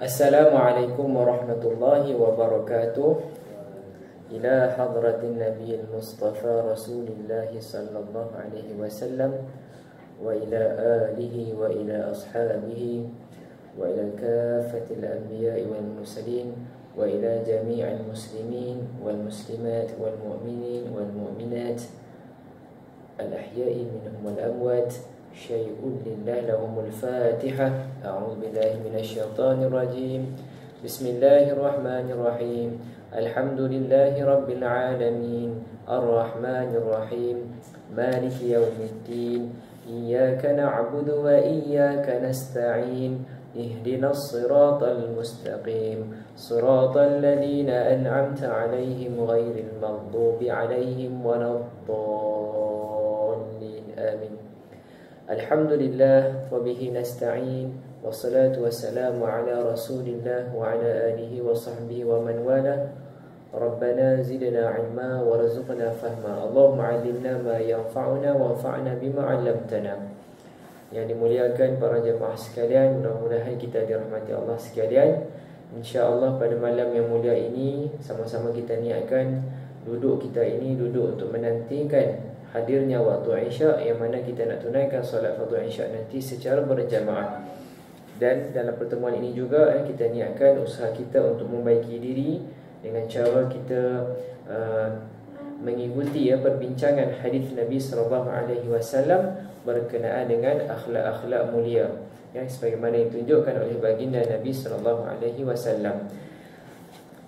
Assalamualaikum warahmatullahi wabarakatuh. Ila hadratin Nabi Mustafa Rasulullah sallallahu alaihi wasallam wa ila alihi wa ila ashabihi wa ila kafatil anbiya'i wal mursalin wa ila jami'al muslimin wal muslimat wal mu'minin wal mu'minat al ahya'i minhum wal amwat. Syai'un lillah lahumul fatihah. A'udzu billahi minasyaitonir rajim. Bismillahirrahmanirrahim. Alhamdulillahi rabbil alamin. Arrahmanir rahim. Maliki yaumiddin. Iyyaka na'budu wa iyyaka nasta'in. Ihdinas siratal mustaqim. Siratal ladzina an'amta 'alaihim ghairil maghdubi 'alaihim waladdallin. Amin. Alhamdulillah wa bihi nasta'in wassalatu wassalamu ala rasulillah wa ala alihi wa sahbihi wa man wala. Rabbana zidna ilma warzuqna fahma. Allahumma 'allimna ma yanfa'una wanfa'na bima 'allamtana. Yang dimuliakan para jemaah sekalian, mudah-mudahan kita dirahmati Allah sekalian. InsyaAllah pada malam yang mulia ini sama-sama kita niatkan duduk kita ini duduk untuk menantikan hadirnya waktu Isyak, yang mana kita nak tunaikan solat fardu Isyak nanti secara berjamaah. Dan dalam pertemuan ini juga kita niatkan usaha kita untuk membaiki diri dengan cara kita mengikuti perbincangan hadis Nabi sallallahu alaihi wasallam berkenaan dengan akhlak-akhlak mulia sebagaimana ditunjukkan oleh baginda Nabi sallallahu alaihi wasallam.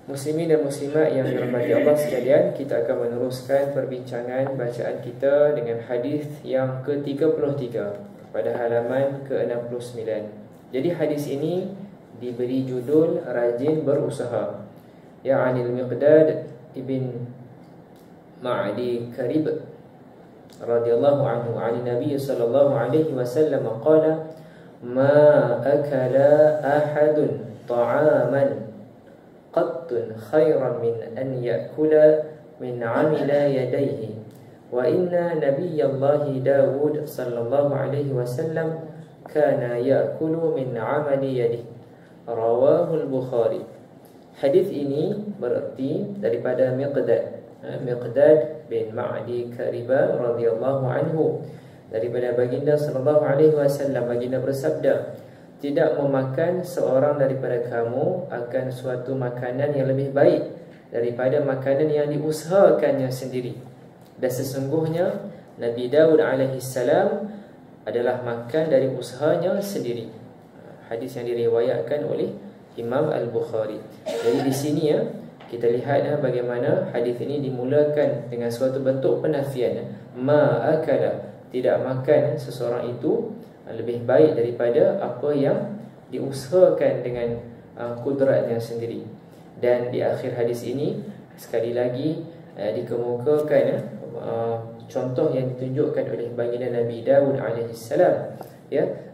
Muslimin dan muslimat yang dirahmati Allah sekalian, kita akan meneruskan perbincangan bacaan kita dengan hadis yang ke-33 pada halaman ke-69. Jadi hadis ini diberi judul Rajin Berusaha. Ya'anil Miqdad ibn Ma'di Karib radhiyallahu anhu 'an Nabi sallallahu alaihi wasallam qala ma akala ahadun ta'aman qattun khairan min an ya'kula min 'amila yadayhi wa inna nabiyyallahi Dawud sallallahu alaihi wasallam kana ya'kulu min 'amali yadihi. Rawahu al-Bukhari. Hadis ini berarti daripada Miqdad bin Ma'di Karibah radhiyallahu anhu, daripada baginda sallallahu alaihi wasallam. Baginda bersabda, tidak memakan seorang daripada kamu akan suatu makanan yang lebih baik daripada makanan yang diusahakannya sendiri. Dan sesungguhnya Nabi Dawud alaihissalam adalah makan dari usahanya sendiri. Hadis yang diriwayatkan oleh Imam Al-Bukhari. Jadi di sini kita lihat bagaimana hadis ini dimulakan dengan suatu bentuk penafian. Ma akala, tidak makan seseorang itu lebih baik daripada apa yang diusahakan dengan kudratnya sendiri. Dan di akhir hadis ini sekali lagi dikemukakan contoh yang ditunjukkan oleh baginda Nabi Dawud alaihissalam.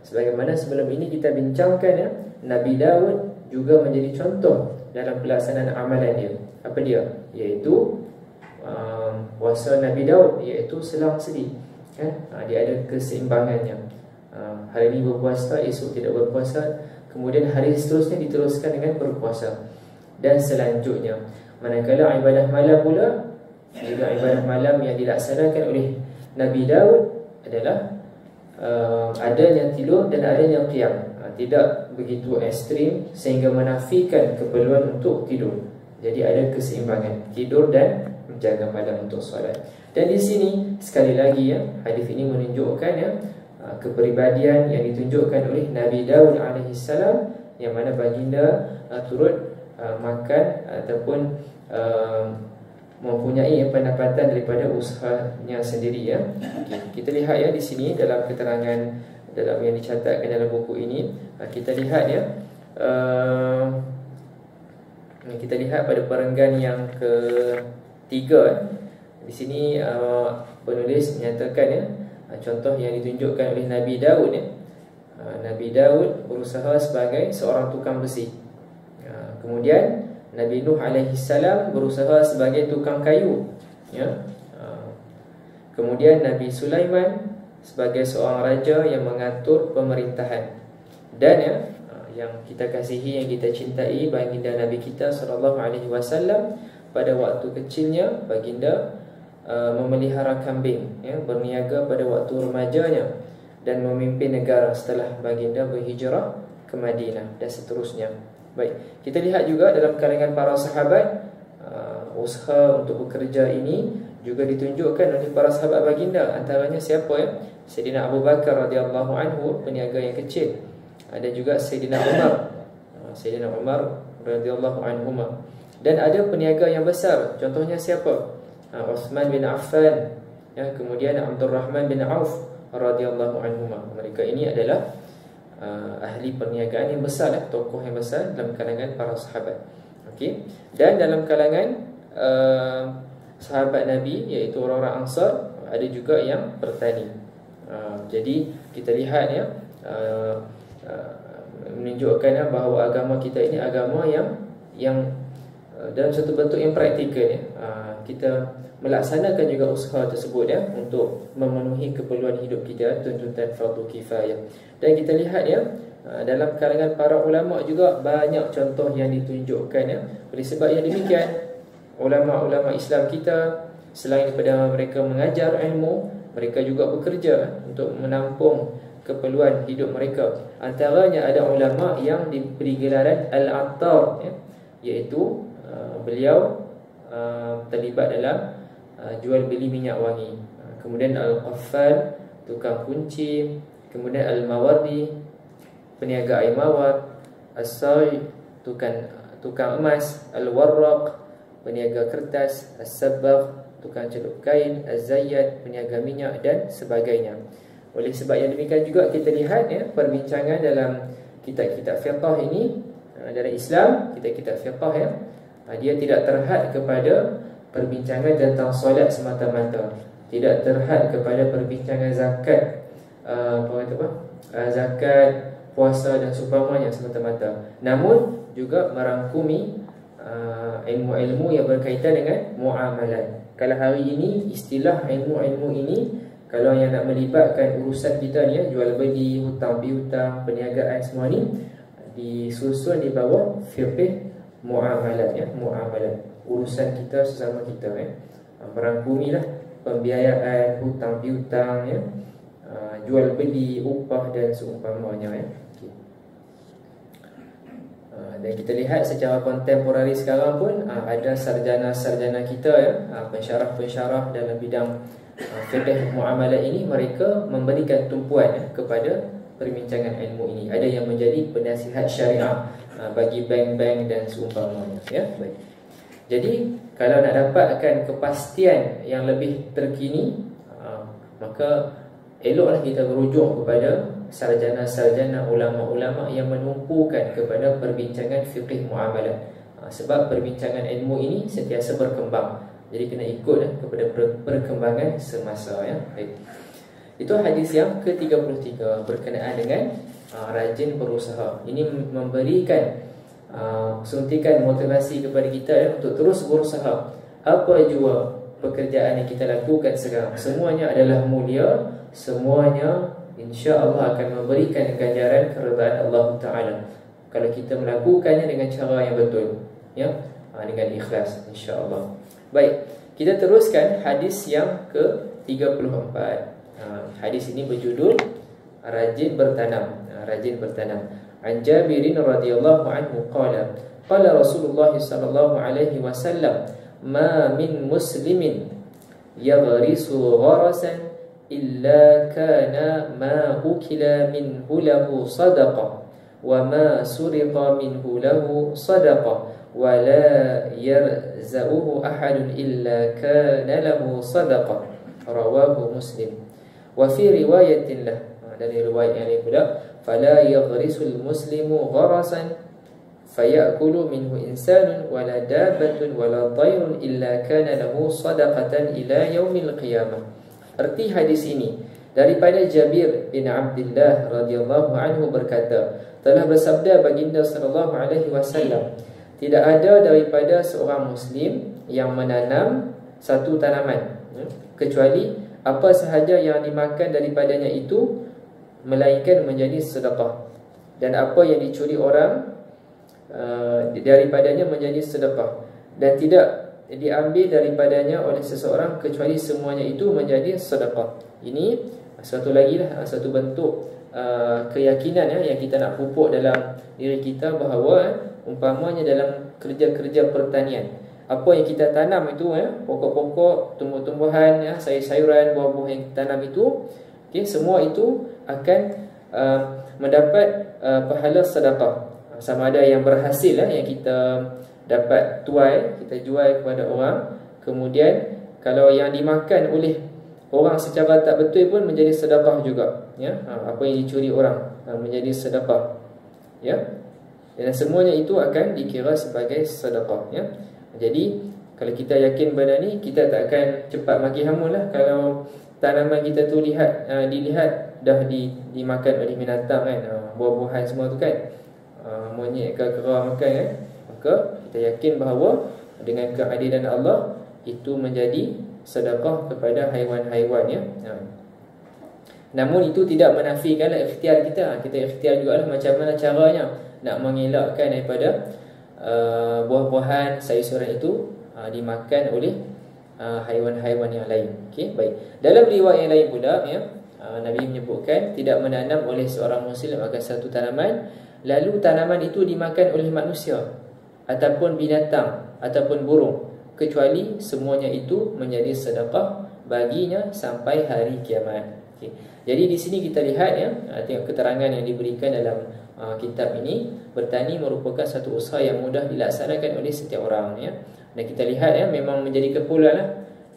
Sebagaimana sebelum ini kita bincangkan, Nabi Dawud juga menjadi contoh dalam pelaksanaan amalan dia. Apa dia? Iaitu puasa Nabi Dawud, iaitu selang-seli. Dia ada keseimbangannya. Hari ini berpuasa, esok tidak berpuasa, kemudian hari seterusnya diteruskan dengan berpuasa, dan selanjutnya. Manakala ibadah malam pula, juga ibadah malam yang dilaksanakan oleh Nabi Dawud adalah adanya tidur dan adanya qiyam. Tidak begitu ekstrim sehingga menafikan keperluan untuk tidur. Jadi ada keseimbangan tidur dan menjaga malam untuk solat. Dan di sini sekali lagi hadis ini menunjukkan kepribadian yang ditunjukkan oleh Nabi Dawud alaihissalam, yang mana baginda turut makan ataupun mempunyai pendapatan daripada usahanya sendiri. Kita lihat di sini dalam keterangan dalam yang dicatatkan dalam buku ini, kita lihat kita lihat pada perenggan yang ketiga. Di sini penulis menyatakan contoh yang ditunjukkan oleh Nabi Dawud. Nabi Dawud berusaha sebagai seorang tukang besi. Kemudian Nabi Nuh alaihissalam berusaha sebagai tukang kayu. Kemudian Nabi Sulaiman sebagai seorang raja yang mengatur pemerintahan. Dan yang kita kasihi, yang kita cintai, baginda Nabi kita sallallahu alaihi wasallam, pada waktu kecilnya baginda memelihara kambing, ya, berniaga pada waktu remajanya, dan memimpin negara setelah baginda berhijrah ke Madinah dan seterusnya. Baik, kita lihat juga dalam kalangan para sahabat, usaha untuk bekerja ini juga ditunjukkan oleh para sahabat baginda. Antaranya siapa, ya? Sayyidina Abu Bakar radhiyallahu anhu, peniaga yang kecil. Ada juga Sayyidina Umar radhiyallahu anhuma. Dan ada peniaga yang besar. Contohnya siapa? Uthman bin Affan, ya, kemudian Abdul Rahman bin Auf radhiyallahu anhuma. Mereka ini adalah ahli perniagaan yang besar, tokoh yang besar dalam kalangan para sahabat. Okey. Dan dalam kalangan sahabat Nabi, iaitu orang-orang Ansar, ada juga yang bertani. Jadi kita lihat, ya, menunjukkan bahawa agama kita ini agama yang dalam satu bentuk yang praktikal, ya. Kita melaksanakan juga usaha tersebut, ya, untuk memenuhi keperluan hidup kita, tuntutan fardu kifayah. Dan kita lihat, ya, dalam kalangan para ulama juga banyak contoh yang ditunjukkan, ya. Oleh sebab yang demikian, ulama-ulama Islam kita, selain daripada mereka mengajar ilmu, mereka juga bekerja untuk menampung keperluan hidup mereka. Antaranya ada ulama yang diberi gelaran Al-Attar, ya, iaitu beliau terlibat dalam jual beli minyak wangi. Kemudian Al-Qaffal, tukang kunci. Kemudian Al-Mawardi, peniaga air mawar. As-Say, tukang emas. Al-Warraq, peniaga kertas. As-Sabbagh, tukang celup kain. Az-Zayyad, peniaga minyak, dan sebagainya. Oleh sebab yang demikian juga kita lihat, ya, perbincangan dalam kitab-kitab fiqh ini, dalam Islam, kitab-kitab fiqh, ya, dia tidak terhad kepada perbincangan tentang solat semata-mata, tidak terhad kepada perbincangan zakat, zakat, puasa dan seumpamanya semata-mata. Namun juga merangkumi ilmu-ilmu yang berkaitan dengan muamalat. Kalau hari ini istilah ilmu-ilmu ini, kalau yang nak melibatkan urusan kita ni, ya, jual beli, hutang piutang, perniagaan, semua ni disusun di bawah fiqh muamalat, ya, muamalat, urusan kita sesama kita, ya. Merangkumilah pembiayaan, hutang piutang, ya, jual beli, upah dan seumpamanya, ya. Okay. Dan kita lihat secara kontemporari sekarang pun ada sarjana-sarjana kita, ya, pensyarah-pensyarah dalam bidang fiqh muamalat ini, mereka memberikan tumpuan, ya, kepada perbincangan ilmu ini. Ada yang menjadi penasihat syariah bagi bank-bank dan seumpamanya, ya. Baik. Jadi kalau nak dapatkan kepastian yang lebih terkini, maka eloklah kita berujuk kepada sarjana-sarjana, ulama-ulama yang menumpukan kepada perbincangan fiqh muamalat. Sebab perbincangan ilmu ini sentiasa berkembang. Jadi kena ikut kepada perkembangan semasa, ya. Baik. Itu hadis yang ke-33 berkenaan dengan rajin berusaha. Ini memberikan suntikan motivasi kepada kita, ya, untuk terus berusaha. Apa jua pekerjaan yang kita lakukan sekarang, semuanya adalah mulia, semuanya insya-Allah akan memberikan ganjaran keridaan Allah Taala kalau kita melakukannya dengan cara yang betul, ya, dengan ikhlas, insya-Allah. Baik, kita teruskan hadis yang ke-34. Hadis ini berjudul Rajin Bertanam. Rajin bertanam. An Jabirin radhiyallahu anhu qala qala Rasulullah sallallahu alaihi wasallam ma min muslimin yaghrisu gharasan illa kana ma ukila minhu lahu sadaqah wa ma suriqa minhu lahu sadaqah wa la yarzauhu ahadun illa kana lahu sadaqah. Rawahu Muslim. Wa fi riwayatin lah, dari riwayat yang lain pula, fala yaghrisul muslimu gharasan fayakulu minhu insanun wala dabatun wala tayrun illa kana lahu sadaqatan ila yaumil qiyamah. Arti hadis ini daripada Jabir bin Abdullah radhiyallahu anhu berkata, telah bersabda baginda sallallahu alaihi wasallam, tidak ada daripada seorang muslim yang menanam satu tanaman kecuali apa sahaja yang dimakan daripadanya itu melainkan menjadi sedekah. dan apa yang dicuri orang daripadanya menjadi sedekah, dan tidak diambil daripadanya oleh seseorang kecuali semuanya itu menjadi sedekah. Ini satu lagi lah, satu bentuk keyakinan yang kita nak pupuk dalam diri kita, bahawa umpamanya dalam kerja-kerja pertanian, apa yang kita tanam itu, pokok-pokok, tumbuh-tumbuhan, sayur-sayuran, buah-buah yang kita tanam itu, semua itu akan mendapat pahala sedekah. Sama ada yang berhasil, yang kita dapat tuai, kita jual kepada orang, kemudian kalau yang dimakan oleh orang secara tak betul pun menjadi sedekah juga, apa yang dicuri orang menjadi sedekah, dan semuanya itu akan dikira sebagai sedekah, Jadi kalau kita yakin benda ni, kita tak akan cepat maki hama lah. Kalau tanaman kita tu dilihat dah dimakan oleh binatang kan, buah-buahan semua tu kan, monyet ke kera makan maka kita yakin bahawa dengan keadilan Allah itu menjadi sedekah kepada haiwan-haiwan, Namun itu tidak menafikanlah ikhtiar kita. Kita ikhtiar jugalah macam mana caranya nak mengelakkan daripada buah-buahan, sayur-sayuran itu dimakan oleh haiwan-haiwan yang lain. Baik. Dalam riwayat yang lain pula, Nabi menyebutkan tidak menanam oleh seorang muslim akan satu tanaman, lalu tanaman itu dimakan oleh manusia ataupun binatang ataupun burung, kecuali semuanya itu menjadi sedekah baginya sampai hari kiamat. Jadi di sini kita lihat, tengok keterangan yang diberikan dalam kitab ini. Bertani merupakan satu usaha yang mudah dilaksanakan oleh setiap orang, Dan kita lihat, memang menjadi keperluan lah.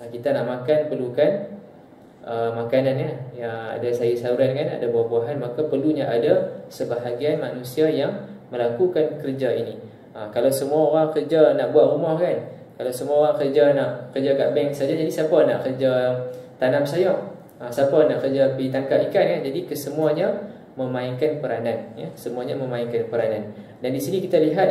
Kita nak makan, perlukan makanan, yang ada sayur-sayuran kan, ada buah-buahan, maka perlunya ada sebahagian manusia yang melakukan kerja ini. Kalau semua orang kerja nak buat rumah kan, kalau semua orang kerja nak kerja kat bank saja, jadi siapa nak kerja tanam sayur? Siapa nak kerja pergi tangkap ikan kan? Jadi kesemuanya memainkan peranan, semuanya memainkan peranan. Dan di sini kita lihat,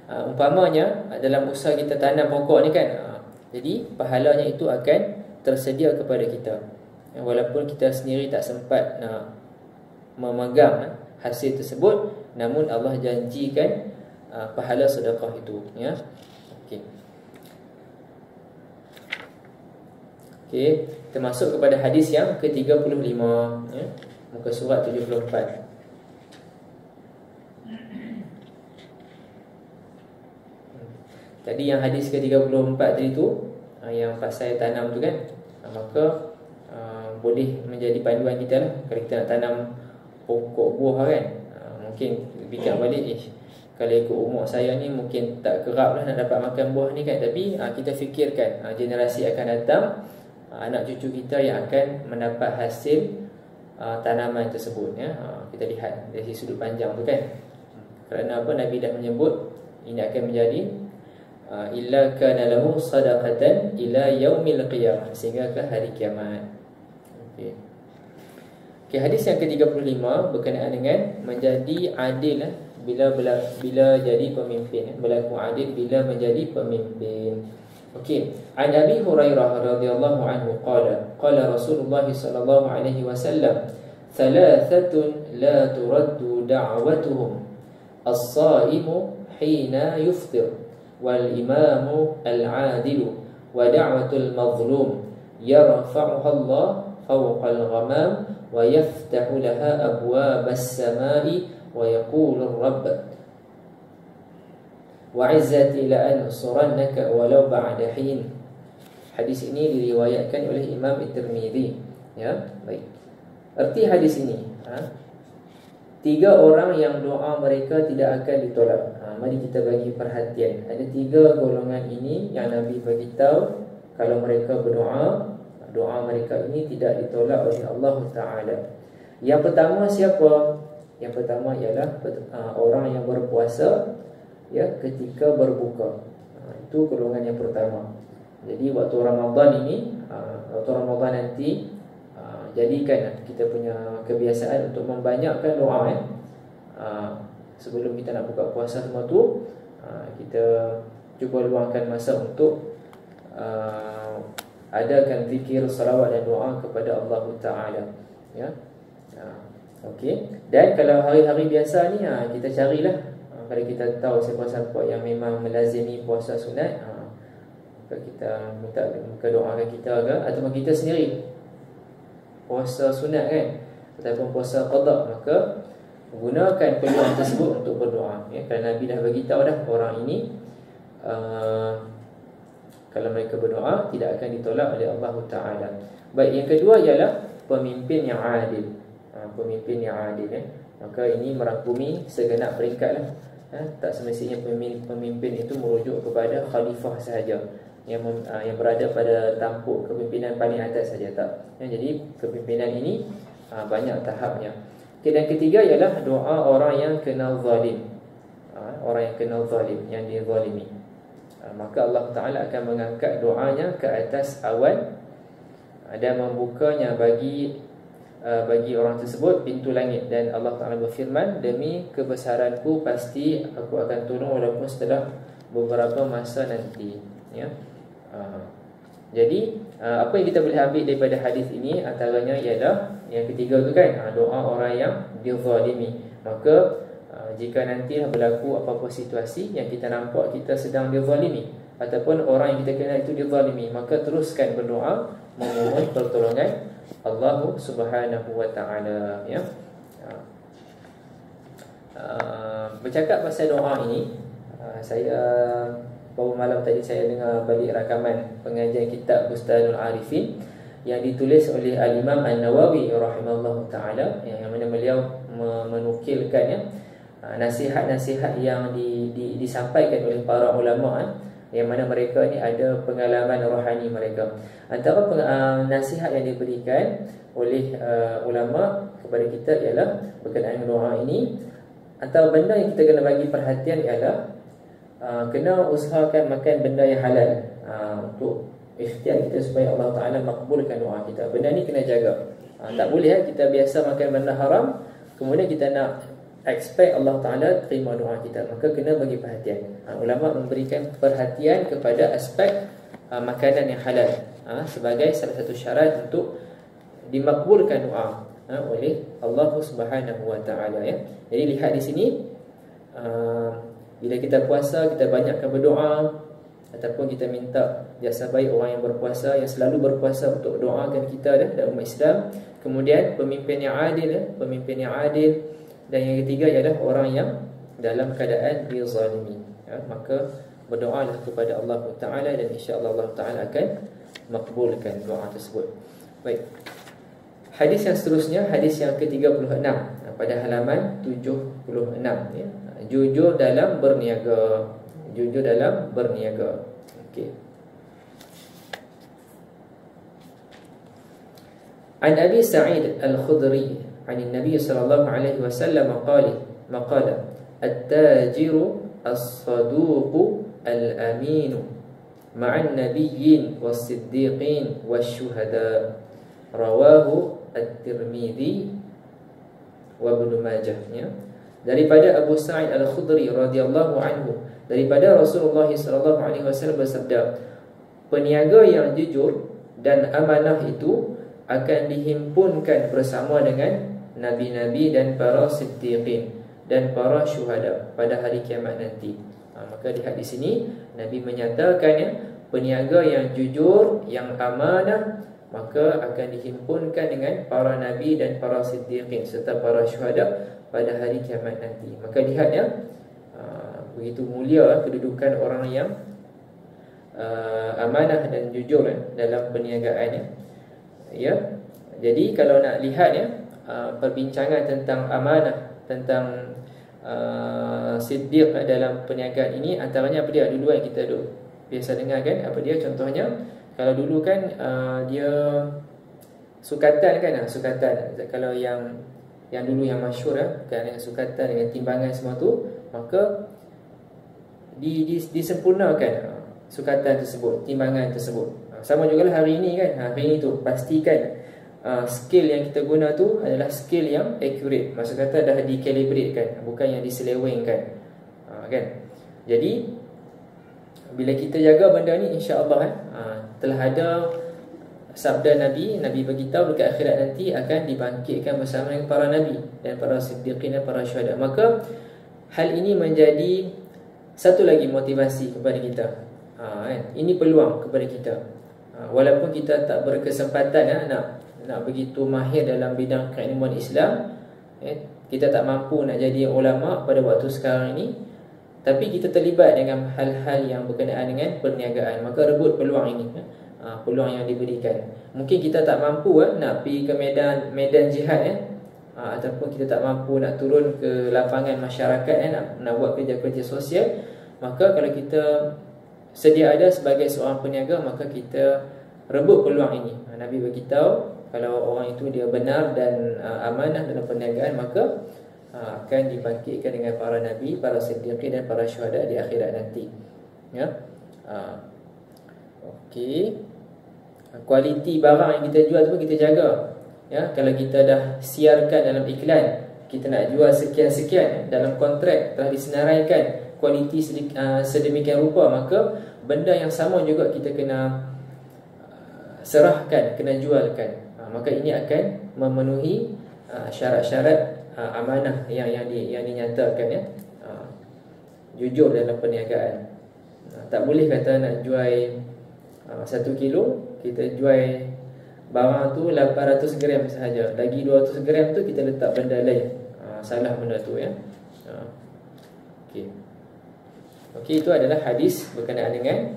umpamanya dalam usaha kita tanam pokok ni kan, jadi pahalanya itu akan tersedia kepada kita, walaupun kita sendiri tak sempat nak memegang hasil tersebut, namun Allah janjikan pahala sedekah itu, Okey, kita masuk kepada hadis yang ke-35, muka surat 74. Tadi yang hadis ke-34 tadi tu, yang pasal tanam tu kan, maka boleh menjadi panduan kita lah. Kalau kita nak tanam pokok buah kan, mungkin fikir balik, kalau ikut umur saya ni mungkin tak kerap lah nak dapat makan buah ni kan. Tapi kita fikirkan generasi akan datang, anak cucu kita yang akan mendapat hasil tanaman tersebut, kita lihat dari sudut panjang tu kan. Kerana apa? Nabi dah menyebut ini akan menjadi illa kana lahu sadaqatan ila yaumil qiyamah, sehingga ke hari kiamat. Okey, hadis yang ke-35 berkenaan dengan menjadi adil bila jadi pemimpin, berlaku adil bila menjadi pemimpin. Okey, an Abi Hurairah radhiyallahu anhu qala Rasulullah sallallahu alaihi wasallam, thalathatun la turaddu da'watuhum, as-saimu hina yuftir, wal imamu al-'adilu, wa da'watul mazlum yarfa'uha Allah fawqa al-ghamam wa yaftahu laha abwab as-sama'i wa yaqulu ar-rabb wa 'izzati la ansurannaka walau ba'da hin. Hadis ini diriwayatkan oleh Imam At-Tirmizi, baik. Arti hadis ini, 3 orang yang doa mereka tidak akan ditolak. Mari kita bagi perhatian. Ada 3 golongan ini yang Nabi beritahu, kalau mereka berdoa, doa mereka ini tidak ditolak oleh Allah Ta'ala. Yang pertama siapa? Yang pertama ialah orang yang berpuasa ketika berbuka. Itu golongan yang pertama. Jadi waktu Ramadan ini, waktu Ramadan nanti, jadikan kita punya kebiasaan untuk membanyakkan doa. Sebelum kita nak buka puasa semua tu, kita cuba luangkan masa untuk adakan zikir, salawat dan doa kepada Allah Ta'ala, Okey. Dan kalau hari-hari biasa ni kita carilah, kalau kita tahu siapa-siapa yang memang melazimi puasa sunat, kita minta doakan kita ke, ataupun kita sendiri puasa sunat kan, ataupun puasa qada, maka gunakan peluang tersebut untuk berdoa ya. Kerana Nabi dah bagi tahu dah, orang ini kalau mereka berdoa tidak akan ditolak oleh Allah Taala. Baik, yang kedua ialah pemimpin yang adil. Pemimpin yang adil ya. Maka ini merangkumi segenap peringkat lah. Tak semestinya pemimpin itu merujuk kepada khalifah sahaja yang berada pada tampuk kepimpinan paling atas saja, tak ya. Jadi kepimpinan ini banyak tahapnya. Okay, dan ketiga ialah doa orang yang kena zalim. Orang yang kena zalim, yang dizalimi, maka Allah Ta'ala akan mengangkat doanya ke atas awan dan membukanya bagi orang tersebut pintu langit. Dan Allah Ta'ala berfirman, demi kebesaranku pasti aku akan tolong walaupun setelah beberapa masa nanti ya. Jadi apa yang kita boleh ambil daripada hadis ini antaranya ialah yang ketiga tu kan, doa orang yang dizalimi. Maka jika nanti berlaku apa-apa situasi yang kita nampak kita sedang dizalimi, ataupun orang yang kita kenal itu dizalimi, maka teruskan berdoa memohon pertolongan Allah Subhanahu wa Ta'ala ya. Bercakap pasal doa ini, saya baru malam tadi saya dengar balik rakaman pengajian kitab Bustanul Arifin yang ditulis oleh Al-Imam An-Nawawi rahimahullah ta'ala, yang mana beliau menukilkan ya, nasihat-nasihat yang disampaikan oleh para ulama yang mana mereka ni ada pengalaman rohani mereka. Antara nasihat yang diberikan oleh ulama kepada kita ialah berkenaan doa ini, antara benda yang kita kena bagi perhatian ialah kena usahakan makan benda yang halal untuk ikhtiar kita supaya Allah Ta'ala makbulkan doa kita. Benda ni kena jaga. Tak boleh kita biasa makan benda haram, kemudian kita nak expect Allah Ta'ala terima doa kita. Maka kena bagi perhatian. Ulama memberikan perhatian kepada aspek makanan yang halal sebagai salah satu syarat untuk dimakbulkan doa oleh Allah Subhanahu wa Ta'ala ya. Jadi lihat di sini, bila kita puasa, kita banyakkan berdoa, ataupun kita minta jasa baik orang yang berpuasa, yang selalu berpuasa untuk doakan kita dan umat Islam. Kemudian pemimpin yang adil pemimpin yang adil. Dan yang ketiga ialah orang yang dalam keadaan dizalimi ya. Maka berdoalah kepada Allah Ta'ala dan insya-Allah Allah Ta'ala akan makbulkan doa tersebut. Baik. Hadis yang seterusnya, hadis yang ke-36 pada halaman 76 ya. Jujur dalam berniaga. Jujur dalam berniaga. Okey. An Abi Sa'id Al-Khudri an Nabi sallallahu alaihi wasallam qala at-tajiru as-saduq al-amin ma'an nabiyyin was-siddiqin wash-shuhada. Rawahu At-Tirmidzi wa Ibnu Majah ya. Daripada Abu Sa'id Al-Khudri radhiyallahu anhu, daripada Rasulullah sallallahu alaihi wasallam bersabda, peniaga yang jujur dan amanah itu akan dihimpunkan bersama dengan nabi-nabi dan para siddiqin dan para syuhada pada hari kiamat nanti. Maka lihat di sini Nabi menyatakannya, peniaga yang jujur, yang amanah, maka akan dihimpunkan dengan para nabi dan para siddiqin serta para syuhada pada hari kiamat nanti. Maka lihatnya begitu mulia kedudukan orang yang amanah dan jujur dalam perniagaannya ya. Jadi kalau nak lihatnya perbincangan tentang amanah, tentang siddiq dalam perniagaan ini, antaranya apa dia? Dulu yang kita biasa dengar kan, apa dia? Contohnya kalau dulu kan dia sukatan kan, sukatan. Kalau yang dulu yang masyhur kan, yang sukatan dengan timbangan semua tu, maka disempurnakan sukatan tersebut, timbangan tersebut. Sama juga lah hari ini kan. Hari ini tu pastikan scale yang kita guna tu adalah scale yang accurate. Maksud kata dah di-calibrate kan, bukan yang diselewengkan kan. Jadi bila kita jaga benda ni, insya-Allah telah ada sabda Nabi, Nabi beritahu dekat akhirat nanti akan dibangkitkan bersama dengan para Nabi dan para siddiqin dan para syuhada. Maka hal ini menjadi satu lagi motivasi kepada kita. Ini peluang kepada kita. Walaupun kita tak berkesempatan nak begitu mahir dalam bidang keilmuan Islam, kita tak mampu nak jadi ulama pada waktu sekarang ini, tapi kita terlibat dengan hal-hal yang berkenaan dengan perniagaan, maka rebut peluang ini, peluang yang diberikan. Mungkin kita tak mampu nak pergi ke medan jihad, ataupun kita tak mampu nak turun ke lapangan masyarakat, nak buat kerja-kerja sosial. Maka kalau kita sedia ada sebagai seorang peniaga, maka kita rebut peluang ini. Nabi beritahu kalau orang itu dia benar dan amanah dalam perniagaan, maka akan dibangkitkan dengan para Nabi, para siddiqin dan para syuhada di akhirat nanti. Ya. Okey. Kualiti barang yang kita jual tu kita jaga. Ya, kalau kita dah siarkan dalam iklan, kita nak jual sekian-sekian, dalam kontrak telah disenaraikan kualiti sedemikian rupa, maka benda yang sama juga kita kena serahkan, kena jualkan. Maka ini akan memenuhi syarat-syarat amanah yang dinyatakan, ya. Jujur dalam perniagaan. Tak boleh kata nak jual 1 kilo, kita jual barang tu 800 gram sahaja, lagi 200 gram tu kita letak benda lain. Salah benda tu, ya. Okey, itu adalah hadis berkenaan dengan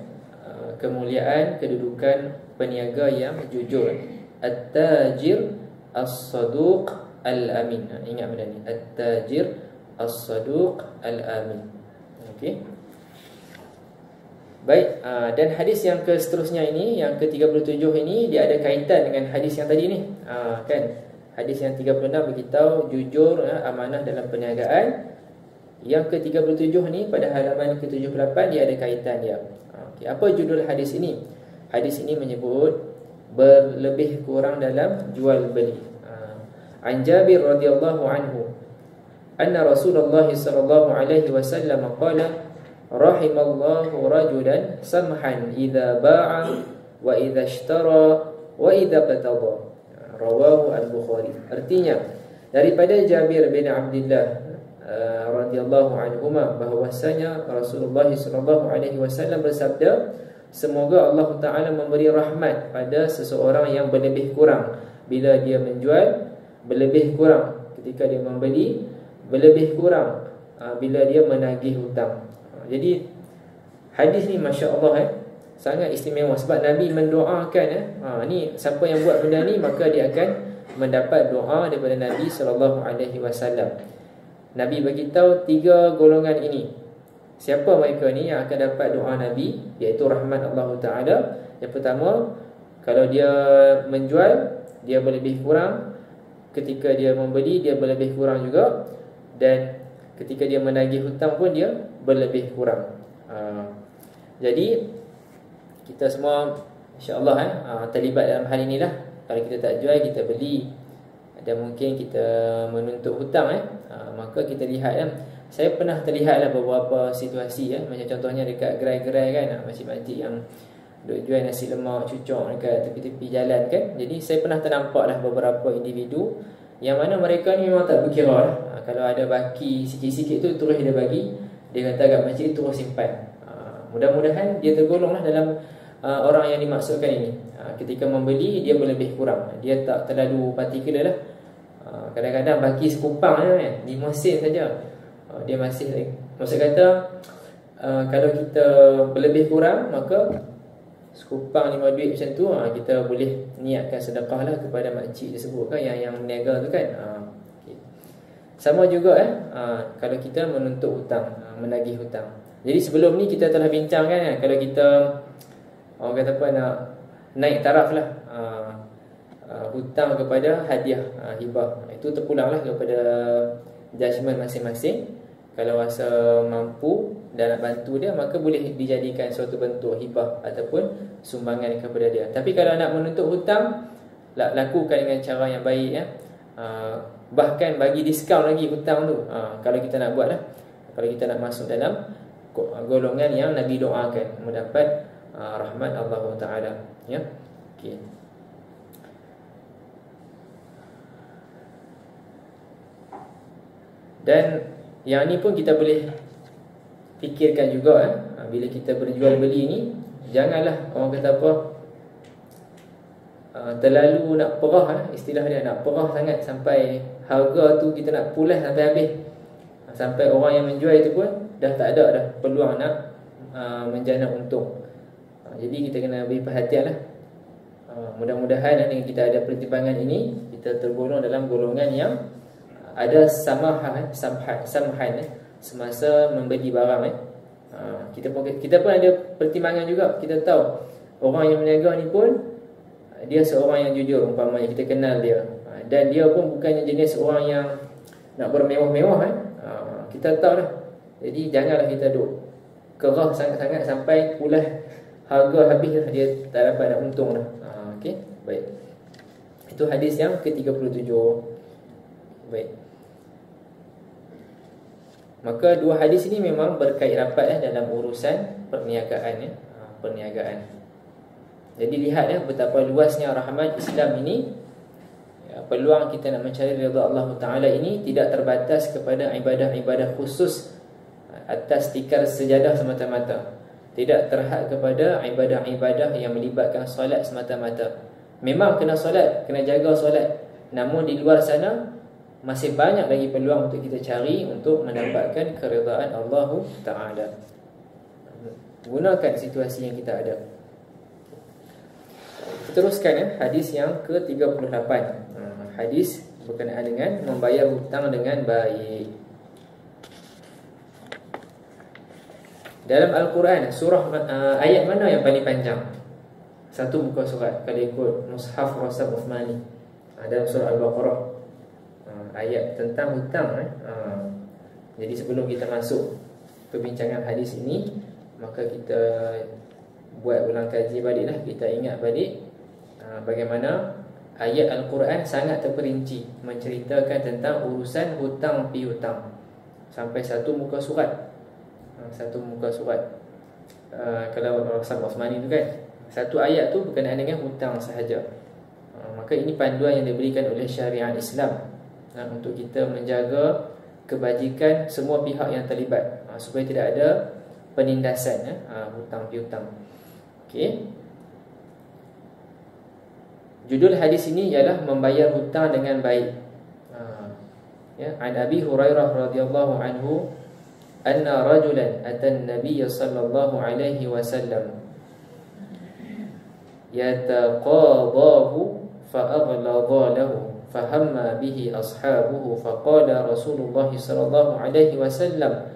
kemuliaan kedudukan peniaga yang jujur. At-tajir as-saduq al-amin. Ingat benda ni, at-tajir as-saduq al-amin. Okey. Baik, dan hadis yang seterusnya ini, yang ke-37 ini, dia ada kaitan dengan hadis yang tadi ni. Kan? Hadis yang 36 beritahu jujur, amanah dalam perniagaan. Yang ke-37 ni pada halaman ke-78 dia ada kaitan dia. Okay. Apa judul hadis ini? Hadis ini menyebut berlebih kurang dalam jual beli. An Jabir radhiyallahu anhu anna Rasulullah sallallahu alaihi wasallam qala rahimallahu rajulan samhan idza ba'a wa idza ishtara wa idza qatada. Rawahu al-Bukhari. Artinya daripada Jabir bin Abdullah radhiyallahu anhuma bahwasanya Rasulullah sallallahu alaihi wasallam bersabda, semoga Allah Taala memberi rahmat pada seseorang yang berlebih kurang bila dia menjual, berlebih kurang ketika dia membeli, berlebih kurang bila dia menagih hutang. Jadi hadis ni masya-Allah sangat istimewa sebab Nabi mendoakan ni siapa yang buat benda ni maka dia akan mendapat doa daripada Nabi sallallahu alaihi wasallam. Nabi beritahu 3 golongan ini. Siapa mereka ni yang akan dapat doa Nabi, iaitu rahmat Allah Taala? Yang pertama, kalau dia menjual, dia berlebih kurang. Ketika dia membeli, dia berlebih kurang juga. Dan ketika dia menagih hutang pun dia berlebih kurang. Jadi kita semua insya-Allah terlibat dalam hal inilah. Kalau kita tak jual, kita beli, dan mungkin kita menuntut hutang, maka kita lihat saya pernah terlihatlah beberapa situasi, macam contohnya dekat gerai-gerai kan, makcik-makcik yang duk jual nasi lemak cucuk dekat tepi-tepi jalan kan. Jadi saya pernah ternampaklah beberapa individu yang mana mereka ni memang tak berkira lah. Kalau ada baki sikit-sikit tu terus dia bagi, dia kata kat makcik terus simpan. Mudah-mudahan dia tergolonglah dalam orang yang dimaksudkan ini. Ketika membeli dia berlebih kurang, dia tak terlalu particular lah. Kadang-kadang baki sekupang je 5 sen saja, dia masih, maksud kata kalau kita berlebih kurang maka sekupang 5 duit macam tu, kita boleh niatkan sedekah lah kepada makcik tersebut kan, yang meniaga tu kan. Okay. Sama juga kalau kita menuntut hutang, menagih hutang. Jadi sebelum ni kita telah bincang kan, kalau kita orang kata apa, nak naik taraf lah, hutang kepada hadiah, hibah, itu terpulanglah kepada judgement masing-masing. Kalau rasa mampu dan nak bantu dia, maka boleh dijadikan suatu bentuk hibah ataupun sumbangan kepada dia. Tapi kalau nak menuntut hutang, lakukan dengan cara yang baik, bahkan bagi diskaun lagi hutang tu, kalau kita nak buat lah, kalau kita nak masuk dalam golongan yang Nabi doakan mendapat rahmat Allah Ta'ala, ya. Okay. Dan yang ni pun kita boleh fikirkan juga bila kita berjual beli ni, janganlah orang kata apa, terlalu nak perah, istilah dia nak perah sangat sampai harga tu kita nak pulas sampai habis, sampai orang yang menjual itu pun dah tak ada dah peluang nak menjana untung. Jadi kita kena beri perhatian lah. Mudah-mudahan dengan kita ada pertimbangan ini, kita tergolong dalam golongan yang ada samhan semasa membeli barang. Kita pun ada pertimbangan juga. Kita tahu orang yang berniaga ni pun dia seorang yang jujur, umpamanya kita kenal dia, dan dia pun bukannya jenis orang yang nak bermewah-mewah. Kita tahu dah. Jadi janganlah kita duk kerah sangat-sangat sampai pulas harga habis dah, dia tak dapat nak untung dah. Okey, baik. Itu hadis yang ke-37. Baik. Maka dua hadis ini memang berkait rapat dalam urusan perniagaan. Perniagaan. Jadi lihat betapa luasnya rahmat Islam ini. Peluang kita nak mencari redha Allah Ta'ala ini tidak terbatas kepada ibadah-ibadah khusus atas tikar sejadah semata-mata. Tidak terhad kepada ibadah-ibadah yang melibatkan solat semata-mata. Memang kena solat, kena jaga solat, namun di luar sana masih banyak lagi peluang untuk kita cari untuk mendapatkan keredaan Allah Ta'ala. Gunakan situasi yang kita ada. Teruskan hadis yang ke-38. Hadis berkenaan dengan membayar hutang dengan baik. Dalam Al-Quran, surah ayat mana yang paling panjang? Satu muka surat kalau ikut Mushaf Rasam Uthmani. Dalam surah Al-Baqarah, ayat tentang hutang. Jadi sebelum kita masuk perbincangan hadis ini, maka kita buat ulang kaji baliklah. Kita ingat balik bagaimana ayat Al-Quran sangat terperinci menceritakan tentang urusan hutang piutang, sampai satu muka surat. Satu muka surat. Kalau Rasam Uthmani tu kan, satu ayat tu berkenaan dengan hutang sahaja. Maka ini panduan yang diberikan oleh syariat Islam untuk kita menjaga kebajikan semua pihak yang terlibat, supaya tidak ada penindasan hutang piutang. Okey. Judul hadis ini ialah membayar hutang dengan baik. An Abi Hurairah radhiyallahu anhu anna rajulan atan Nabiy sallallahu alaihi wasallam yataqadahu fa'aghladha lahu fahamma bihi ashabuhu faqala Rasulullah sallallahu alaihi wasallam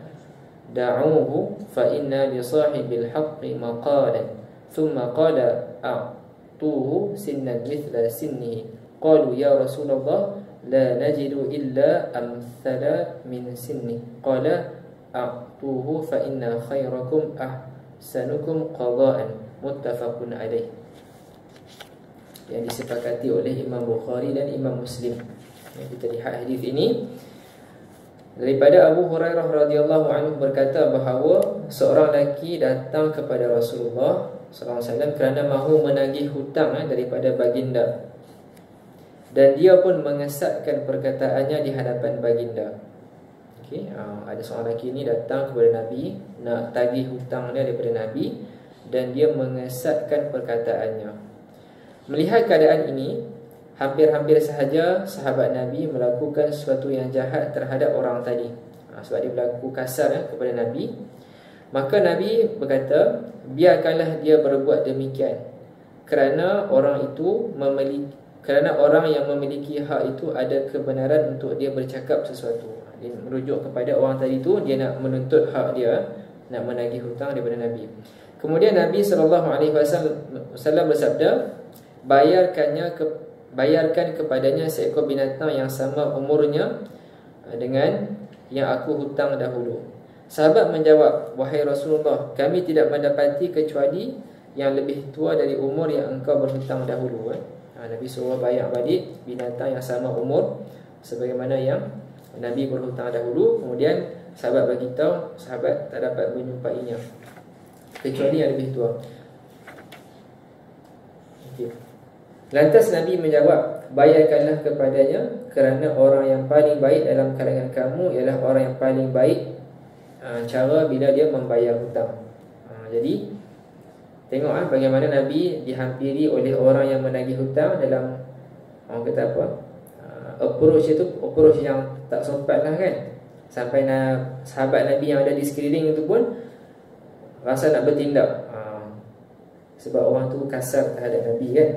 da'uhu fa inna li sahibil haqqi maqalan thumma qala a'tuhu sinnan mithla sinnihi qalu ya Rasulullah la najidu illa amthala min sinni qala a'tuhu fa inna khairakum ahsanukum qada'an muttafaqun alaih. Yang disepakati oleh Imam Bukhari dan Imam Muslim. Kita lihat hadis ini daripada Abu Hurairah radhiyallahu anhu berkata bahawa seorang lelaki datang kepada Rasulullah sallallahu alaihi wasallam kerana mahu menagih hutang daripada baginda, dan dia pun mengesatkan perkataannya di hadapan baginda. Okay, ada seorang lelaki ni datang kepada Nabi nak tagih hutang dia daripada Nabi, dan dia mengesatkan perkataannya. Melihat keadaan ini, hampir-hampir sahaja sahabat Nabi melakukan sesuatu yang jahat terhadap orang tadi, sebab dia berlaku kasar kepada Nabi. Maka Nabi berkata, biarkanlah dia berbuat demikian, kerana orang yang memiliki hak itu ada kebenaran untuk dia bercakap sesuatu. Dia merujuk kepada orang tadi tu, dia nak menuntut hak dia, nak menagih hutang daripada Nabi. Kemudian Nabi SAW bersabda, bayarkan kepadanya seekor binatang yang sama umurnya dengan yang aku hutang dahulu. Sahabat menjawab, wahai Rasulullah, kami tidak mendapati kecuali yang lebih tua dari umur yang engkau berhutang dahulu. Nabi suruh bayar balik binatang yang sama umur sebagaimana yang Nabi berhutang dahulu. Kemudian sahabat beritahu, sahabat tak dapat menjumpainya kecuali yang lebih tua. Okay. Lantas Nabi menjawab, bayarkanlah kepadanya, kerana orang yang paling baik dalam kalangan kamu ialah orang yang paling baik cara bila dia membayar hutang. Jadi tengok bagaimana Nabi dihampiri oleh orang yang menagih hutang dalam, orang kata apa, approach yang tak sopan lah kan. Sampai sahabat Nabi yang ada di sekeliling itu pun rasa nak bertindak, sebab orang tu kasar terhadap Nabi kan.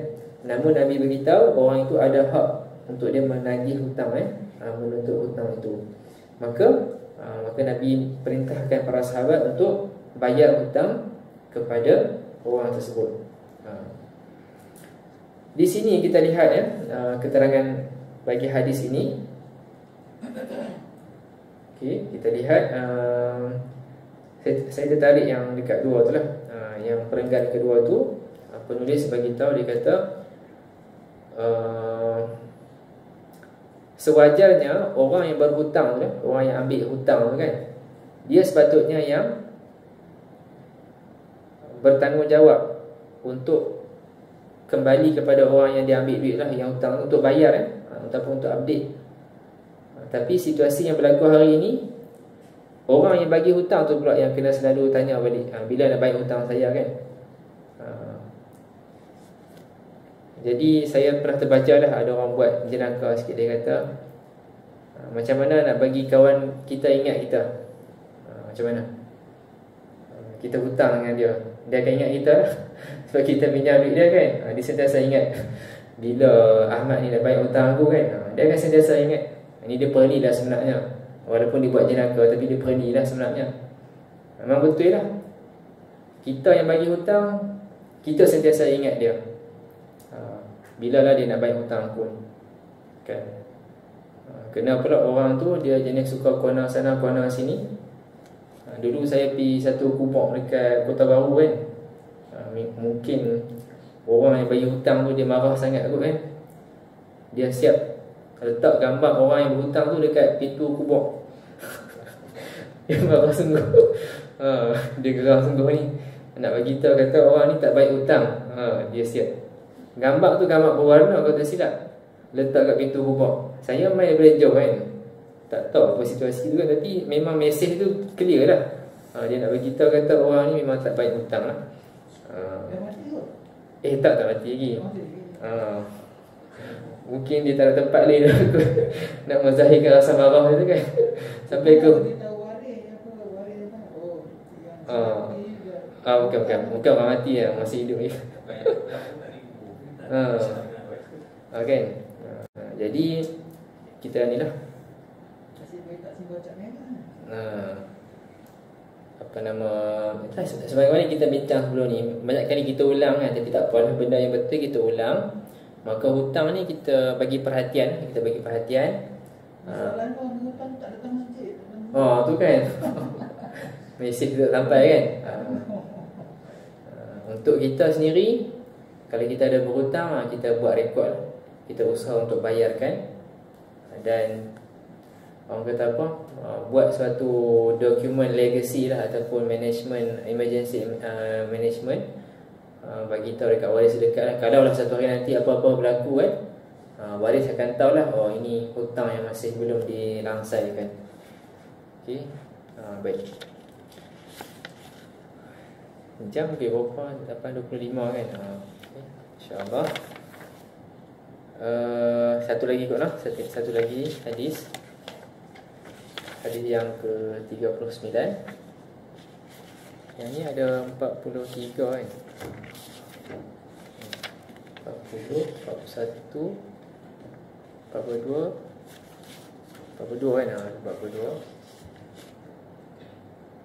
Namun Nabi beritahu orang itu ada hak untuk dia menagih hutang, menuntut hutang itu. Maka Nabi perintahkan para sahabat untuk bayar hutang kepada orang tersebut. Di sini kita lihat keterangan bagi hadis ini. Okey, kita lihat saya tertarik yang dekat dua tu lah. Yang perenggan kedua tu, penulis bagi tahu, dia kata sewajarnya orang yang berhutang tu, orang yang ambil hutang tu kan, dia sepatutnya yang bertanggungjawab untuk kembali kepada orang yang dia ambil duit lah, yang hutang untuk bayar ataupun untuk update. Tapi situasi yang berlaku hari ini, orang yang bagi hutang tu pula yang kena selalu tanya balik, bila nak bayar hutang saya kan. Jadi saya pernah terbaca lah, ada orang buat jenaka sikit. Dia kata macam mana nak bagi kawan kita ingat kita, macam mana kita hutang dengan dia, dia akan ingat kita lah. Sebab kita pinjam duit dia kan, dia sentiasa ingat, bila Ahmad ni nak bayar hutang aku kan, dia akan sentiasa ingat. Ini dia perni dah sebenarnya, walaupun dia buat jenaka, tapi dia perni dah sebenarnya. Memang betul lah, kita yang bagi hutang, kita sentiasa ingat dia, bila lah dia nak bayar hutang aku kan. Kena pula orang tu dia jenis suka corner sana corner sini. Dulu saya pergi satu kubur dekat Kota Baru kan, mungkin orang yang bagi hutang tu dia marah sangat kot kan. Dia siap letak gambar orang yang berhutang tu dekat pintu kubur. Dia marah sungguh. Dia gerang sungguh ni, nak bagi tahu kata orang ni tak baik hutang. Dia siap gambar tu, gambar berwarna kalau tak silap, letak kat pintu kubur. Saya main daripada jauh kan, tak tahu apa situasi tu kan, tapi memang mesej tu clear lah. Dia nak bagi tahu kata orang ni memang tak baik hutang lah. Tak mati lagi. Mungkin dia tak ada tempat lain nak menzahirkan rasa marah tu kan. Sampai ke bukan orang mati lah, masih hidup ni. Kan. Jadi kita ni lah, apa nama, sebagaimana kita bincang sebelum ni, banyak kali kita ulang kan, tapi tak apa, benda yang betul kita ulang. Maka hutang ni kita bagi perhatian, Soalan hutang tak datang masjid. Tu kan. Mesej tak sampai kan. Untuk kita sendiri, kalau kita ada berhutang, kita buat rekod, kita usaha untuk bayarkan. Dan orang kata apa, buat suatu dokumen legacy lah, ataupun management, emergency management, bagi tahu dekat waris dekat lah. Kalau lah satu hari nanti apa-apa berlaku kan, waris akan tahu lah, ini hutang yang masih belum dilangsaikan. Okey, baik. Jam lebih berapa? 8.25 kan. InsyaAllah. Satu lagi kot lah, satu lagi hadis yang ke-39. Yang ni ada 43 kan. 40, 41, 42 kan. 42.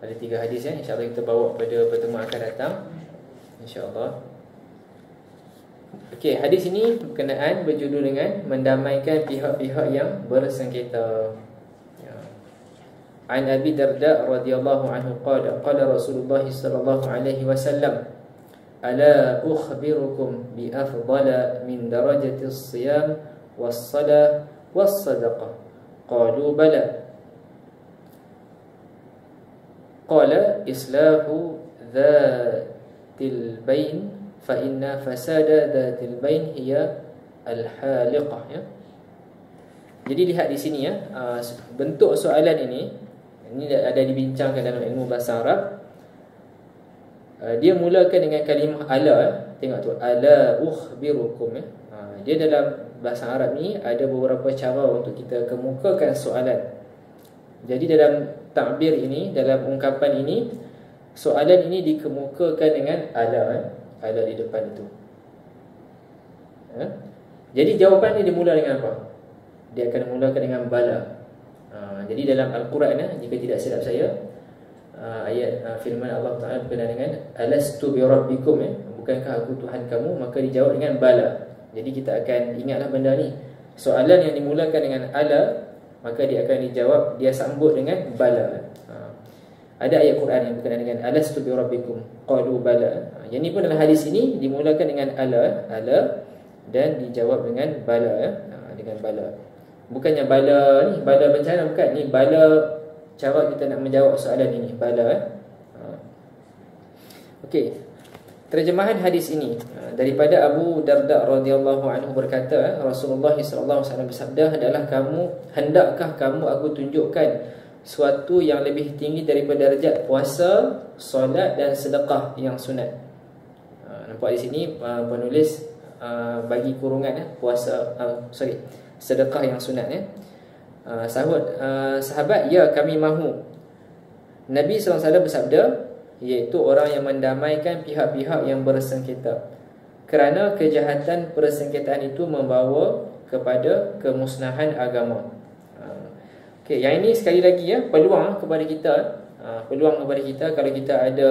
Ada 3 hadis kan. InsyaAllah kita bawa pada pertemuan akan datang, InsyaAllah. Okey, hadis ini berkenaan, berjudul dengan mendamaikan pihak-pihak yang bersengketa. An Abi Darda radhiyallahu anhu qala Rasulullah sallallahu alaihi wasallam, ala ukhbirukum bi afdala min darajati as-siyam was-salah was-sadaqah. Qalu bala. Qala islahu dhatil bain fa inna fasada dhatil bain hiya al-haliqah, ya. Jadi lihat di sini, ya, bentuk soalan ini ada dibincangkan dalam ilmu bahasa Arab. Dia mulakan dengan kalimah ala. Tengok tu, ala ukhbirukum, ya. Dia dalam bahasa Arab ni ada beberapa cara untuk kita kemukakan soalan. Jadi dalam takbir ini, dalam ungkapan ini, soalan ini dikemukakan dengan ala, ala di depan itu. Jadi jawapan ni dimula dengan apa? Dia akan mulakan dengan bala. Jadi dalam Al-Quran, jika tidak silap saya, ayat firman Allah Ta'ala berkenaan dengan alastu bi rabbikum, bukankah aku Tuhan kamu? Maka dijawab dengan bala. Jadi kita akan ingatlah benda ni. Soalan yang dimulakan dengan ala, maka dia akan dijawab, dia sambut dengan bala. Ada ayat Quran yang berkenaan dengan alastu bi rabbikum qalu bala. Yang ni pun dalam hadis ini dimulakan dengan ala, dan dijawab dengan bala, dengan bala. Bukannya bala ni, bala bencana, bukan. Ni bala cara kita nak menjawab soalan ini, bala. Okey. Terjemahan hadis ini daripada Abu Darda radhiyallahu anhu berkata, Rasulullah sallallahu alaihi wasallam bersabda, hendakkah kamu aku tunjukkan suatu yang lebih tinggi daripada darjat puasa, solat dan sedekah yang sunat. Nampak di sini penulis bagi kurungan, puasa, sedekah yang sunat, ya. Sahabat, ya kami mahu. Nabi SAW bersabda, iaitu orang yang mendamaikan pihak-pihak yang bersengketa, kerana kejahatan persengketaan itu membawa kepada kemusnahan agama. Okay, yang ini sekali lagi, ya, peluang kepada kita, peluang kepada kita kalau kita ada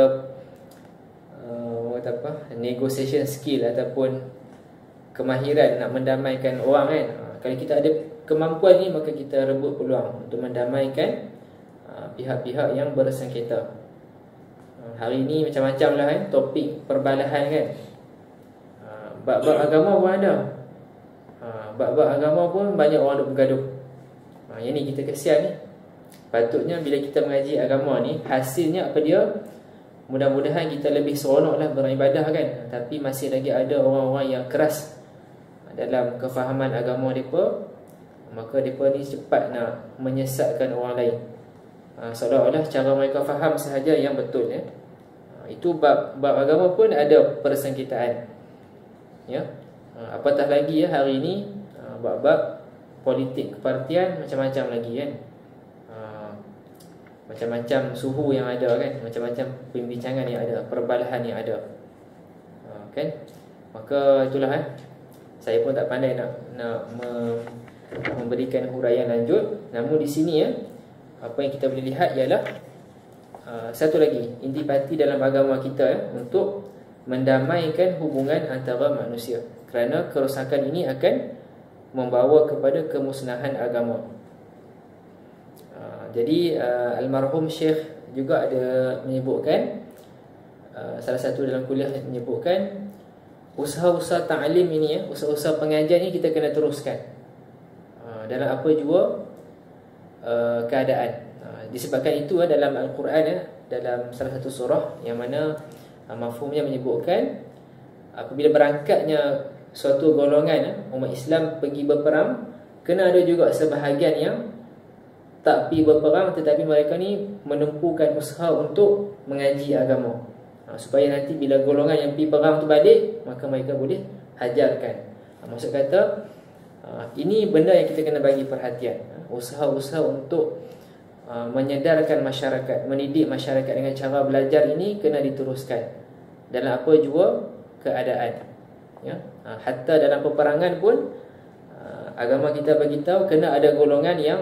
negotiation skill ataupun kemahiran nak mendamaikan orang, kan. Kalau kita ada kemampuan ni, maka kita rebut peluang untuk mendamaikan pihak-pihak yang bersengketa. Hari ni macam-macam lah, kan, topik perbalahan, kan. Bab-bab agama pun ada. Bab-bab agama pun banyak orang duk bergaduh. Yang ni kita kesian ni. Patutnya bila kita mengaji agama ni, hasilnya apa dia? Mudah-mudahan kita lebih seronok lah beribadah, kan. Tapi masih lagi ada orang-orang yang keras dalam kefahaman agama mereka, maka mereka ni cepat nak menyesatkan orang lain. Seolah-olah cara mereka faham sahaja yang betul, ya. Itu bab agama pun ada persengketaan, ya. Apatah lagi, ya, hari ini bab politik kepartian macam-macam lagi, kan. Macam-macam suhu yang ada, kan. Macam-macam pembincangan yang ada, perbalahan yang ada, kan. Maka itulah, saya pun tak pandai nak memberikan huraian lanjut. Namun di sini, ya, apa yang kita boleh lihat ialah satu lagi intipati dalam agama kita, ya, untuk mendamaikan hubungan antara manusia, kerana kerosakan ini akan membawa kepada kemusnahan agama. Jadi almarhum Syekh juga ada menyebutkan, salah satu dalam kuliah menyebutkan, usaha-usaha ta'lim ini, ya, usaha-usaha pengajian ini kita kena teruskan dalam apa jua keadaan. Disebabkan itu, dalam Al-Quran, ya, dalam salah satu surah yang mana mafhumnya menyebutkan, apabila berangkatnya suatu golongan umat Islam pergi berperang, kena ada juga sebahagian yang tak pergi berperang, tetapi mereka ni menempuhkan usaha untuk mengaji agama, supaya nanti bila golongan yang pergi perang tu balik, maka mereka boleh hajarkan. Maksud kata, ini benda yang kita kena bagi perhatian. Usaha-usaha untuk menyedarkan masyarakat, mendidik masyarakat dengan cara belajar ini kena diteruskan dalam apa jua keadaan, ya. Hatta dalam peperangan pun agama kita bagi tahu kena ada golongan yang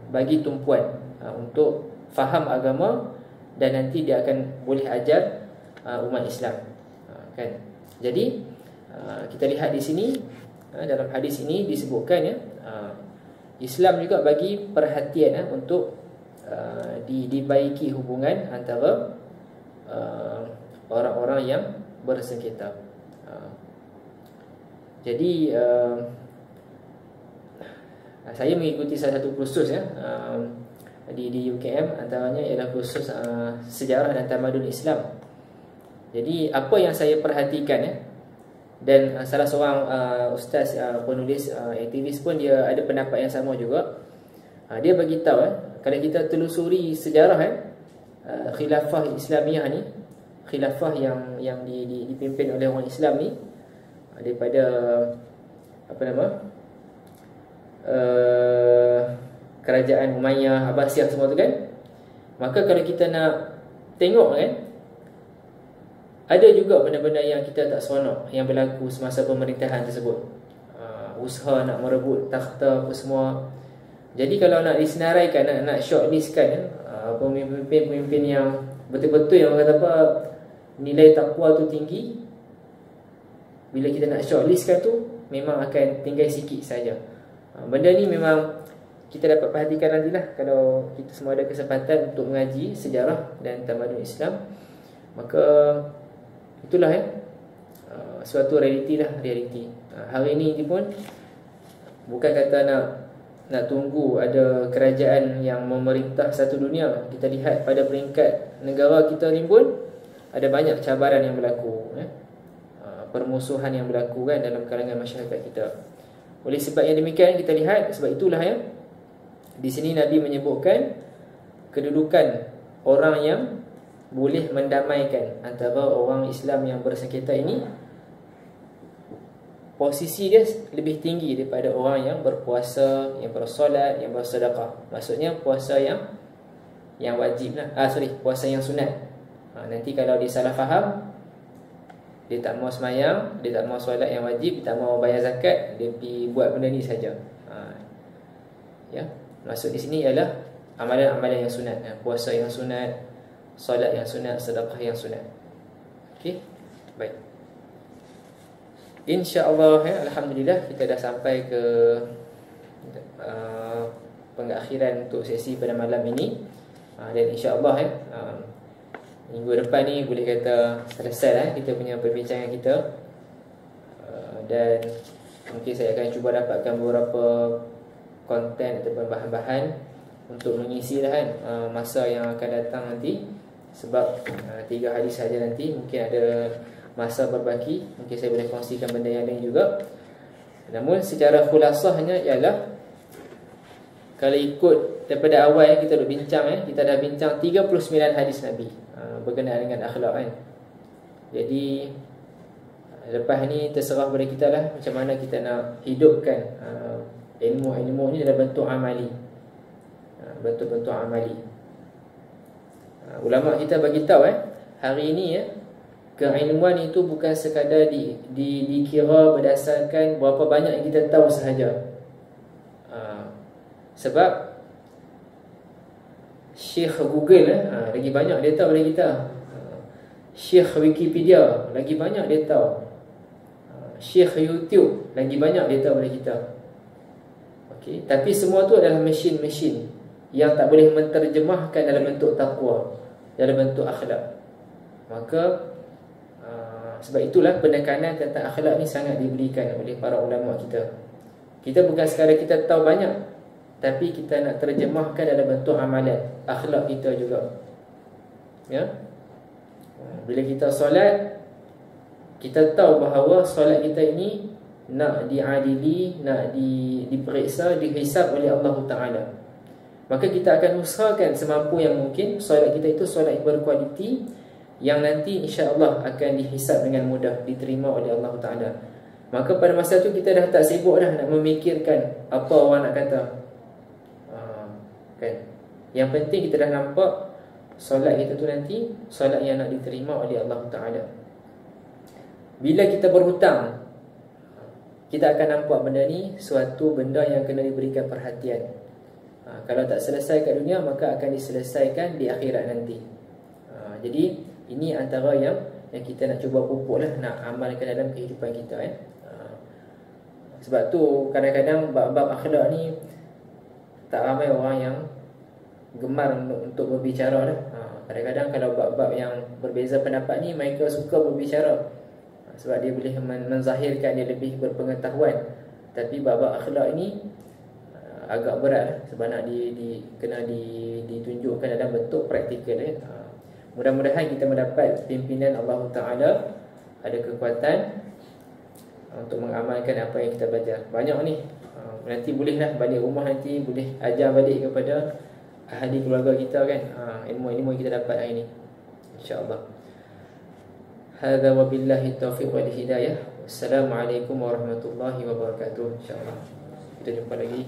bagi tumpuan untuk faham agama, dan nanti dia akan boleh ajar umat Islam, kan. Jadi kita lihat di sini, dalam hadis ini disebutkan, ya, Islam juga bagi perhatian, untuk dibaiki hubungan antara orang-orang yang bersengketa. Jadi saya mengikuti salah satu kursus, ya, di UKM, antaranya ialah kursus sejarah dan tamadun Islam. Jadi apa yang saya perhatikan, ya, Dan salah seorang ustaz, penulis, aktivis pun dia ada pendapat yang sama juga. Dia bagi tahu kalau kita telusuri sejarah khilafah Islamiah ni, khilafah yang dipimpin oleh orang Islam ni, daripada apa nama, kerajaan Umayyah, Abbasiyah semua tu kan. Maka kalau kita nak tengok kan, ada juga benda-benda yang kita tak seronok yang berlaku semasa pemerintahan tersebut. Usaha nak merebut takhta apa semua. Jadi kalau nak disenaraikan, nak shortlistkan pemimpin-pemimpin yang betul-betul yang kata apa, nilai takwa tu tinggi, bila kita nak shortlistkan tu memang akan tinggal sikit saja. Benda ni memang kita dapat perhatikan nantilah kalau kita semua ada kesempatan untuk mengaji sejarah dan tamadun Islam. Maka itulah suatu realiti lah, realiti. Hari ini pun bukan kata nak tunggu ada kerajaan yang memerintah satu dunia. Kita lihat pada peringkat negara kita ni pun ada banyak cabaran yang berlaku, permusuhan yang berlaku kan dalam kalangan masyarakat kita. Oleh sebab yang demikian kita lihat, sebab itulah di sini Nabi menyebutkan kedudukan orang yang boleh mendamaikan antara orang Islam yang bersengketa ini. Posisi dia lebih tinggi daripada orang yang berpuasa, yang bersolat, yang bersedekah. Maksudnya puasa yang wajib lah. Puasa yang sunat. Nanti kalau dia salah faham, dia tak mau semayang, dia tak mau solat yang wajib, dia tak mau bayar zakat, dia pergi buat benda ni saja. Maksud di sini ialah amalan-amalan yang sunat, puasa yang sunat, solat yang sunat, sedekah yang sunat. Okey, baik. InsyaAllah alhamdulillah kita dah sampai ke pengakhiran untuk sesi pada malam ini. Dan insyaAllah minggu depan ni boleh kata selesai kita punya perbincangan kita. Dan mungkin saya akan cuba dapatkan beberapa konten ataupun bahan-bahan untuk mengisi masa yang akan datang nanti. Sebab 3 hari saja nanti, mungkin ada masa berbaki, mungkin saya boleh kongsikan benda yang lain juga. Namun secara khulasahnya ialah, kalau ikut daripada awal kita dah bincang, kita dah bincang 39 hadis Nabi berkenaan dengan akhlak kan. Jadi lepas ni terserah pada kita lah macam mana kita nak hidupkan ilmu-ilmu ni dalam bentuk amali, bentuk-bentuk amali. Ulama kita bagi tahu hari ini keilmuan itu bukan sekadar dikira berdasarkan berapa banyak yang kita tahu sahaja. Sebab Syekh Google lagi banyak dia tahu daripada kita. Syekh Wikipedia lagi banyak dia tahu. Syekh YouTube lagi banyak dia tahu daripada kita. Okey, tapi semua tu adalah mesin-mesin yang tak boleh menterjemahkan dalam bentuk takwa, dalam bentuk akhlak. Maka sebab itulah penekanan tentang akhlak ni sangat diberikan oleh para ulama kita. Kita bukan sekadar kita tahu banyak, tapi kita nak terjemahkan dalam bentuk amalan akhlak kita juga. Bila kita solat, kita tahu bahawa solat kita ini nak diadili, nak diperiksa, dihisab oleh Allah Ta'ala. Maka kita akan usahakan semampu yang mungkin solat kita itu solat yang berkualiti, yang nanti insya-Allah akan dihisab dengan mudah, diterima oleh Allah Ta'ala. Maka pada masa tu kita dah tak sibuk dah nak memikirkan apa orang nak kata. Kan? Yang penting kita dah nampak solat kita tu nanti solat yang nak diterima oleh Allah Ta'ala. Bila kita berhutang, kita akan nampak benda ni suatu benda yang kena diberikan perhatian. Kalau tak selesai kat dunia, maka akan diselesaikan di akhirat nanti. Jadi ini antara yang kita nak cuba pupuk lah, nak amalkan dalam kehidupan kita. Sebab tu kadang-kadang bab-bab akhlak ni tak ramai orang yang gemar untuk berbicara lah. Kadang-kadang kalau bab-bab yang berbeza pendapat ni, mereka suka berbicara sebab dia boleh menzahirkan dia lebih berpengetahuan. Tapi bab-bab akhlak ini agak berat lah, sebab nak kena ditunjukkan dalam bentuk praktikal. Mudah-mudahan kita mendapat pimpinan Allah Ta'ala, ada kekuatan untuk mengamalkan apa yang kita belajar. Banyak ni. Nanti bolehlah balik rumah, nanti boleh ajar balik kepada ahli keluarga kita kan. Ilmu-ilmu yang kita dapat hari ni, insya-Allah. Hadza wabillahi taufiq wal hidayah. Assalamualaikum warahmatullahi wabarakatuh. Insya-Allah kita jumpa lagi.